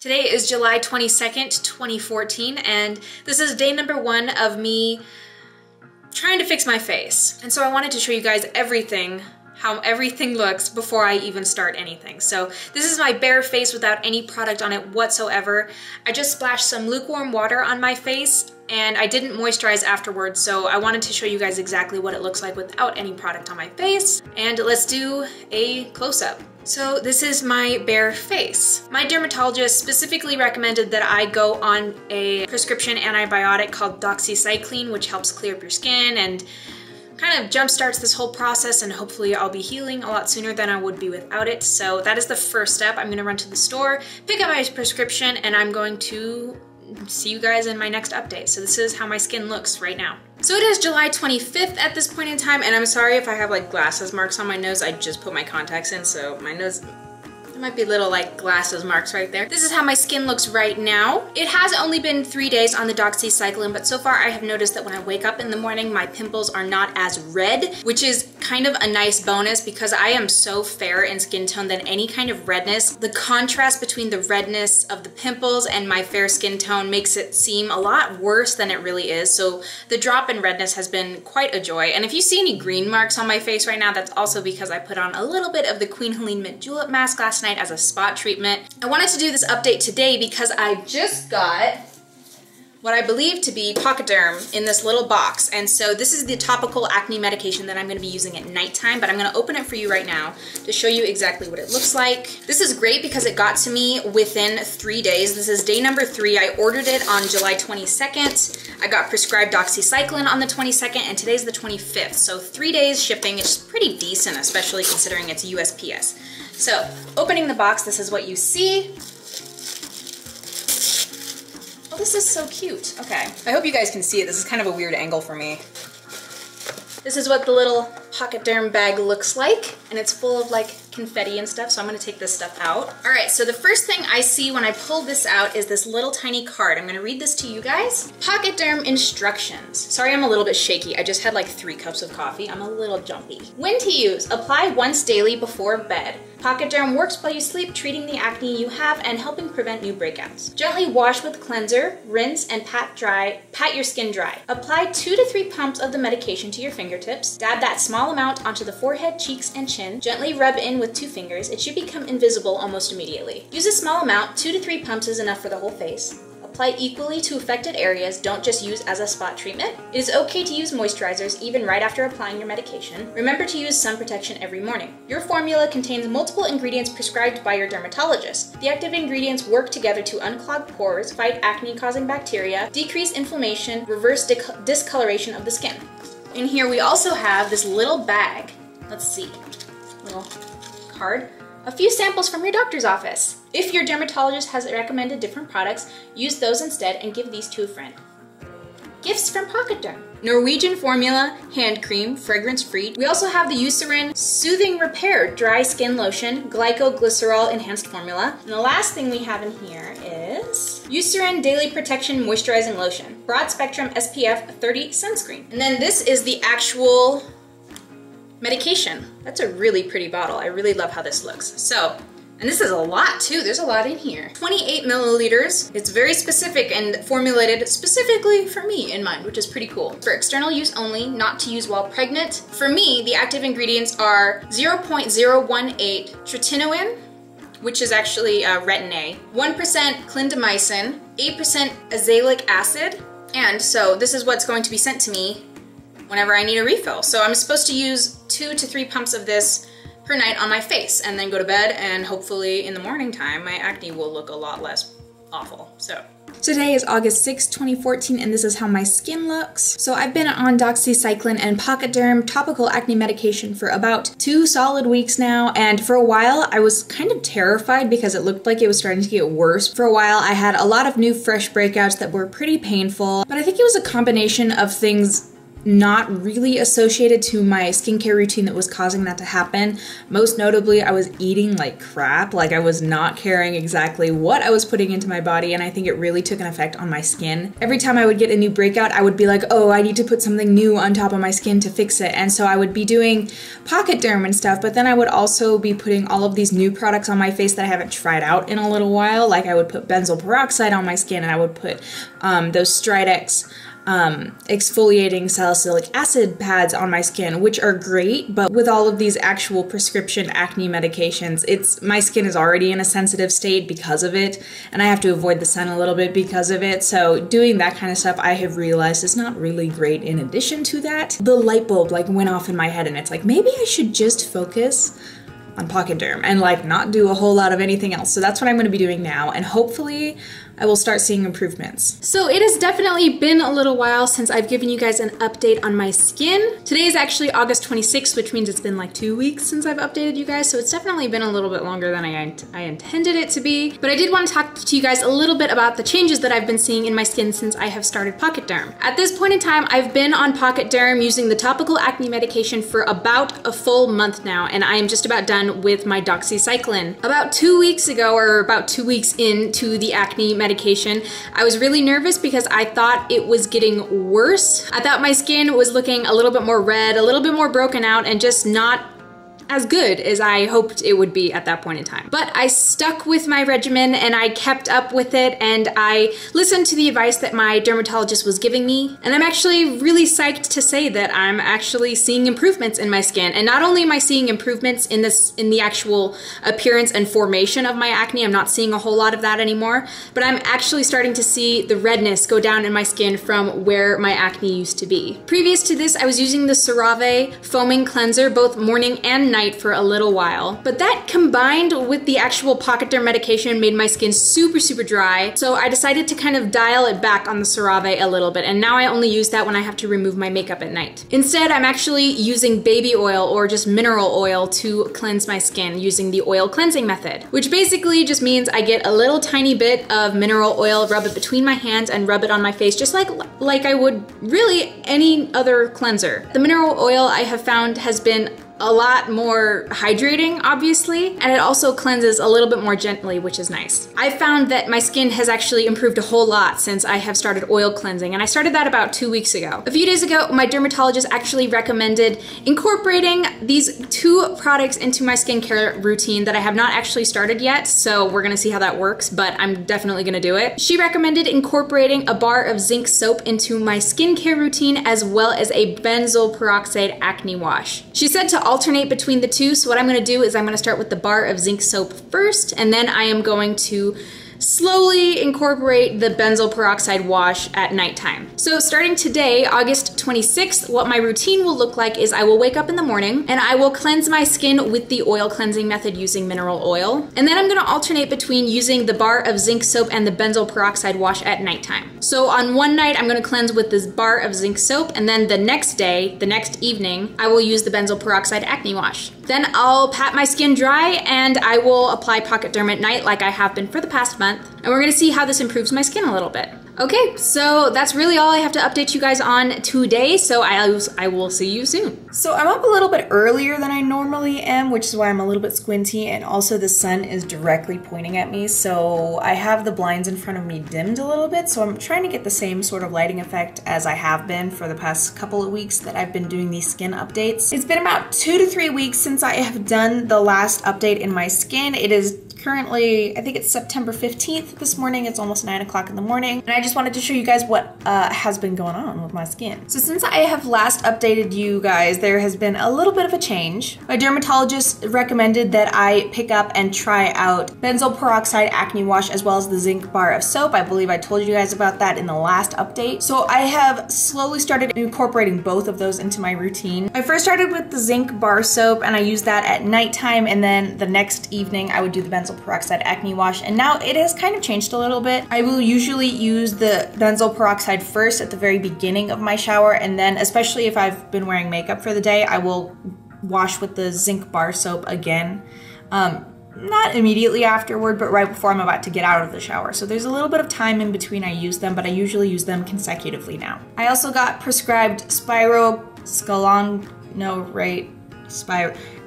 Today is July 22nd, 2014, and this is day number 1 of me trying to fix my face. And so I wanted to show you guys how everything looks before I even start anything. So this is my bare face without any product on it whatsoever. I just splashed some lukewarm water on my face and I didn't moisturize afterwards, so I wanted to show you guys exactly what it looks like without any product on my face. And let's do a close-up. So this is my bare face. My dermatologist specifically recommended that I go on a prescription antibiotic called doxycycline, which helps clear up your skin and kind of jumpstarts this whole process, and hopefully I'll be healing a lot sooner than I would be without it. So that is the first step. I'm gonna run to the store, pick up my prescription, and I'm going to see you guys in my next update. So this is how my skin looks right now. So it is July 25th at this point in time, and I'm sorry if I have like glasses marks on my nose. I just put my contacts in, so my nose, there might be little like glasses marks right there. This is how my skin looks right now. It has only been 3 days on the doxycycline, but so far I have noticed that when I wake up in the morning, my pimples are not as red, which is kind of a nice bonus because I am so fair in skin tone that any kind of redness, the contrast between the redness of the pimples and my fair skin tone makes it seem a lot worse than it really is. So the drop in redness has been quite a joy. And if you see any green marks on my face right now, that's also because I put on a little bit of the Queen Helene Mint Julep mask last night as a spot treatment. I wanted to do this update today because I just got what I believe to be Pocaderm in this little box. And so this is the topical acne medication that I'm gonna be using at nighttime, but I'm gonna open it for you right now to show you exactly what it looks like. This is great because it got to me within 3 days. This is day number 3. I ordered it on July 22nd. I got prescribed doxycycline on the 22nd, and today's the 25th. So 3 days shipping, it's pretty decent, especially considering it's USPS. So opening the box, this is what you see. Oh, this is so cute. Okay, I hope you guys can see it. This is kind of a weird angle for me. This is what the little Pocaderm bag looks like, and it's full of like confetti and stuff, so I'm gonna take this stuff out. All right, so the first thing I see when I pull this out is this little tiny card. I'm gonna read this to you guys. Pocaderm instructions. Sorry, I'm a little bit shaky. I just had like 3 cups of coffee. I'm a little jumpy. When to use. Apply once daily before bed. Pocaderm works while you sleep, treating the acne you have and helping prevent new breakouts. Gently wash with cleanser, rinse, and pat your skin dry. Apply 2 to 3 pumps of the medication to your fingertips. Dab that small amount onto the forehead, cheeks, and chin. Gently rub in with 2 fingers. It should become invisible almost immediately. Use a small amount. 2 to 3 pumps is enough for the whole face. Apply equally to affected areas. Don't just use as a spot treatment. It is okay to use moisturizers even right after applying your medication. Remember to use sun protection every morning. Your formula contains multiple ingredients prescribed by your dermatologist. The active ingredients work together to unclog pores, fight acne-causing bacteria, decrease inflammation, reverse discoloration of the skin. In here we also have this little bag. Let's see, little card. A few samples from your doctor's office. If your dermatologist has recommended different products, use those instead and give these to a friend. Gifts from Pocaderm. Norwegian formula, hand cream, fragrance-free. We also have the Eucerin Soothing Repair Dry Skin Lotion, Glycoglycerol Enhanced Formula. And the last thing we have in here is Eucerin Daily Protection Moisturizing Lotion, Broad Spectrum SPF 30 Sunscreen. And then this is the actual medication. That's a really pretty bottle. I really love how this looks. So, and this is a lot too. There's a lot in here. 28 milliliters. It's very specific and formulated specifically for me in mind, which is pretty cool. For external use only, not to use while pregnant. For me, the active ingredients are 0.018 tretinoin, which is actually retin-A, 1% clindamycin, 8% azelaic acid, and so this is what's going to be sent to me whenever I need a refill. So I'm supposed to use 2 to 3 pumps of this per night on my face and then go to bed, and hopefully in the morning time my acne will look a lot less awful. So today is August 6, 2014, and this is how my skin looks. So I've been on doxycycline and Pocaderm topical acne medication for about 2 solid weeks now, and for a while I was kind of terrified because it looked like it was starting to get worse. For a while I had a lot of new fresh breakouts that were pretty painful, but I think it was a combination of things not really associated to my skincare routine that was causing that to happen. Most notably, I was eating like crap. Like, I was not caring exactly what I was putting into my body, and I think it really took an effect on my skin. Every time I would get a new breakout, I would be like, oh, I need to put something new on top of my skin to fix it. And so I would be doing pocket derm and stuff, but then I would also be putting all of these new products on my face that I haven't tried out in a little while. Like, I would put benzoyl peroxide on my skin, and I would put those Stridex exfoliating salicylic acid pads on my skin, which are great, but with all of these actual prescription acne medications, my skin is already in a sensitive state because of it, and I have to avoid the sun a little bit because of it. So doing that kind of stuff, I have realized, is not really great. In addition to that, the light bulb like went off in my head, and it's like, maybe I should just focus on pocket derm and like not do a whole lot of anything else. So that's what I'm going to be doing now, and hopefully I will start seeing improvements. So it has definitely been a little while since I've given you guys an update on my skin. Today is actually August 26th, which means it's been like 2 weeks since I've updated you guys, so it's definitely been a little bit longer than I intended it to be. But I did want to talk to you guys a little bit about the changes that I've been seeing in my skin since I have started pocket derm. At this point in time, I've been on pocket derm using the topical acne medication for about a full month now, and I am just about done with my doxycycline. About 2 weeks ago, or about 2 weeks into the acne medication, I was really nervous because I thought it was getting worse. I thought my skin was looking a little bit more red, a little bit more broken out, and just not as good as I hoped it would be at that point in time. But I stuck with my regimen and I kept up with it, and I listened to the advice that my dermatologist was giving me, and I'm actually really psyched to say that I'm actually seeing improvements in my skin. And not only am I seeing improvements in the actual appearance and formation of my acne, I'm not seeing a whole lot of that anymore, but I'm actually starting to see the redness go down in my skin from where my acne used to be. Previous to this, I was using the CeraVe foaming cleanser both morning and night for a little while, but that combined with the actual pocket derm medication made my skin super dry, so I decided to kind of dial it back on the CeraVe a little bit, and now I only use that when I have to remove my makeup at night. Instead, I'm actually using baby oil or just mineral oil to cleanse my skin using the oil cleansing method, which basically just means I get a little tiny bit of mineral oil, rub it between my hands, and rub it on my face just like I would really any other cleanser. The mineral oil I have found has been a lot more hydrating, obviously, and it also cleanses a little bit more gently, which is nice. I found that my skin has actually improved a whole lot since I have started oil cleansing, and I started that about 2 weeks ago. A few days ago, my dermatologist actually recommended incorporating these 2 products into my skincare routine that I have not actually started yet, so we're gonna see how that works, but I'm definitely gonna do it. She recommended incorporating a bar of zinc soap into my skincare routine, as well as a benzoyl peroxide acne wash. She said to alternate between the two, so what I'm gonna do is I'm gonna start with the bar of zinc soap first, and then I am going to slowly incorporate the benzoyl peroxide wash at nighttime. So starting today, August 26th, what my routine will look like is I will wake up in the morning and I will cleanse my skin with the oil cleansing method using mineral oil. And then I'm gonna alternate between using the bar of zinc soap and the benzoyl peroxide wash at nighttime. So on one night, I'm gonna cleanse with this bar of zinc soap, and then the next day, the next evening, I will use the benzoyl peroxide acne wash. Then I'll pat my skin dry and I will apply pocket derm at night like I have been for the past month. And we're gonna see how this improves my skin a little bit. Okay, so that's really all I have to update you guys on today, so I will see you soon. So I'm up a little bit earlier than I normally am, which is why I'm a little bit squinty, and also the sun is directly pointing at me, so I have the blinds in front of me dimmed a little bit, so I'm trying to get the same sort of lighting effect as I have been for the past couple of weeks that I've been doing these skin updates. It's been about 2 to 3 weeks since I have done the last update in my skin. It is currently, I think it's September 15th this morning. It's almost 9 o'clock in the morning, and I just wanted to show you guys what has been going on with my skin. So since I have last updated you guys, there has been a little bit of a change. My dermatologist recommended that I pick up and try out benzoyl peroxide acne wash as well as the zinc bar of soap. I believe I told you guys about that in the last update. So I have slowly started incorporating both of those into my routine. I first started with the zinc bar soap, and I used that at nighttime, and then the next evening I would do the benzoyl peroxide acne wash, and now it has kind of changed a little bit. I will usually use the benzoyl peroxide first at the very beginning of my shower, and then, especially if I've been wearing makeup for the day, I will wash with the zinc bar soap again. not immediately afterward, but right before I'm about to get out of the shower. So there's a little bit of time in between I use them, but I usually use them consecutively now. I also got prescribed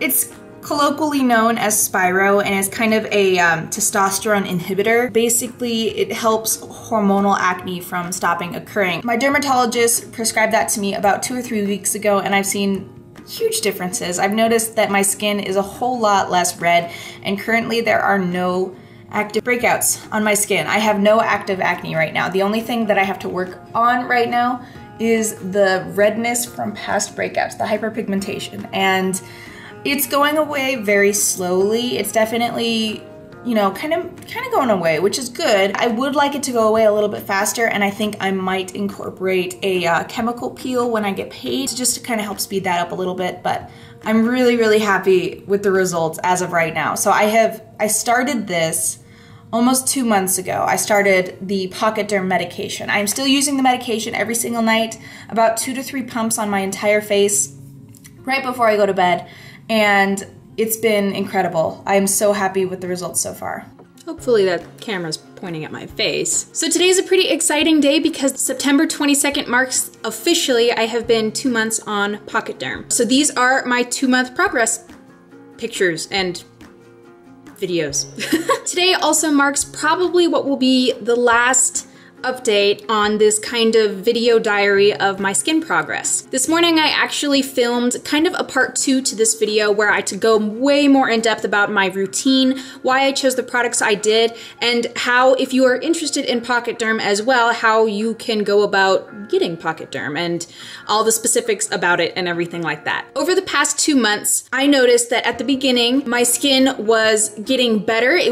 it's colloquially known as Spiro, and is kind of a testosterone inhibitor. Basically, it helps hormonal acne from stopping occurring. My dermatologist prescribed that to me about 2 or 3 weeks ago, and I've seen huge differences. I've noticed that my skin is a whole lot less red, and currently there are no active breakouts on my skin. I have no active acne right now. The only thing that I have to work on right now is the redness from past breakouts, the hyperpigmentation, and it's going away very slowly. It's definitely, you know, kind of going away, which is good. I would like it to go away a little bit faster, and I think I might incorporate a chemical peel when I get paid just to kind of help speed that up a little bit, but I'm really, really happy with the results as of right now. So I started this almost 2 months ago. I started the Pocket Derm medication. I'm still using the medication every single night, about 2 to 3 pumps on my entire face right before I go to bed. And it's been incredible. I am so happy with the results so far. Hopefully that camera's pointing at my face. So today's a pretty exciting day because September 22nd marks officially I have been 2 months on Pocket Derm. So these are my 2-month progress pictures and videos. Today also marks probably what will be the last update on this kind of video diary of my skin progress. This morning I actually filmed kind of a part 2 to this video where I had to go way more in depth about my routine, why I chose the products I did, and how, if you are interested in Pocket Derm as well, how you can go about getting Pocket Derm and all the specifics about it and everything like that. Over the past 2 months, I noticed that at the beginning my skin was getting better. It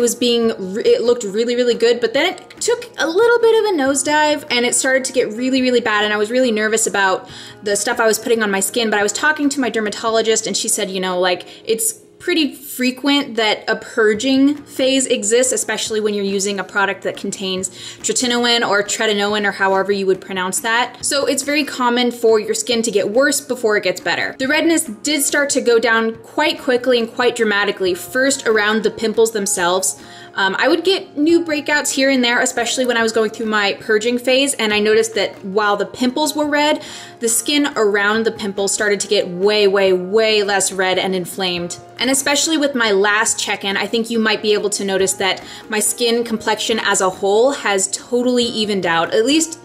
looked really, really good, but then it took a little bit of a nosedive and it started to get really, really bad, and I was really nervous about the stuff I was putting on my skin. But I was talking to my dermatologist and she said, you know, like, it's pretty frequent that a purging phase exists, especially when you're using a product that contains tretinoin or tretinoin, or however you would pronounce that. So it's very common for your skin to get worse before it gets better. The redness did start to go down quite quickly and quite dramatically, first around the pimples themselves. I would get new breakouts here and there, especially when I was going through my purging phase, and I noticed that while the pimples were red, the skin around the pimples started to get way, way, way less red and inflamed. And especially with my last check-in, I think you might be able to notice that my skin complexion as a whole has totally evened out, at least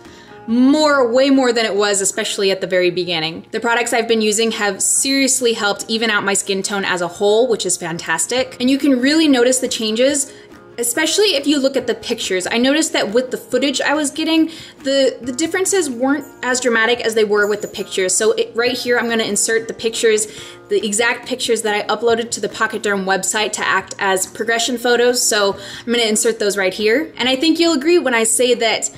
way more than it was, especially at the very beginning. The products I've been using have seriously helped even out my skin tone as a whole, which is fantastic. And you can really notice the changes, especially if you look at the pictures. I noticed that with the footage I was getting, the differences weren't as dramatic as they were with the pictures. So right here, I'm gonna insert the pictures, the exact pictures that I uploaded to the Pocket Derm website to act as progression photos. So I'm gonna insert those right here. And I think you'll agree when I say that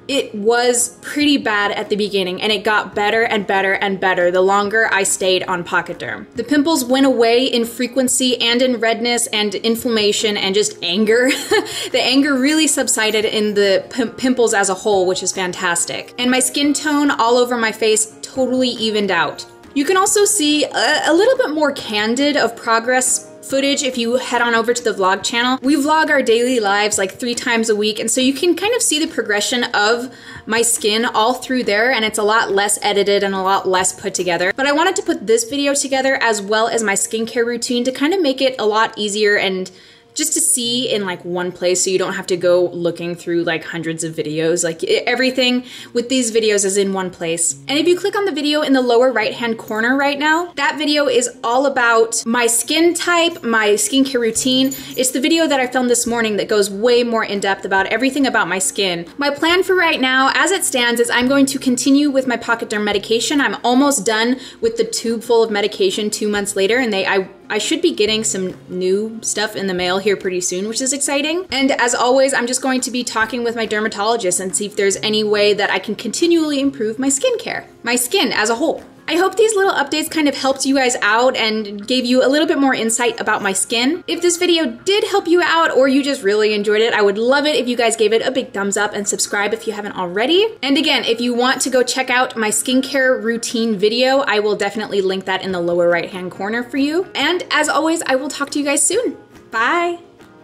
it was pretty bad at the beginning, and it got better and better and better the longer I stayed on Pocket Derm. The pimples went away in frequency and in redness and inflammation and just anger. The anger really subsided in the pimples as a whole, which is fantastic. And my skin tone all over my face totally evened out. You can also see a little bit more candid of progress footage if you head on over to the vlog channel. We vlog our daily lives like 3 times a week, and so you can kind of see the progression of my skin all through there, and it's a lot less edited and a lot less put together. But I wanted to put this video together as well as my skincare routine to kind of make it a lot easier and just to see in like one place, so you don't have to go looking through like hundreds of videos. Like everything with these videos is in one place. And if you click on the video in the lower right hand corner right now, that video is all about my skin type, my skincare routine. It's the video that I filmed this morning that goes way more in depth about everything about my skin. My plan for right now, as it stands, is I'm going to continue with my Pocket Derm medication. I'm almost done with the tube full of medication 2 months later, and I should be getting some new stuff in the mail here pretty soon, which is exciting. And as always, I'm just going to be talking with my dermatologist and see if there's any way that I can continually improve my skincare, my skin as a whole. I hope these little updates kind of helped you guys out and gave you a little bit more insight about my skin. If this video did help you out, or you just really enjoyed it, I would love it if you guys gave it a big thumbs up and subscribe if you haven't already. And again, if you want to go check out my skincare routine video, I will definitely link that in the lower right hand corner for you. And as always, I will talk to you guys soon. Bye.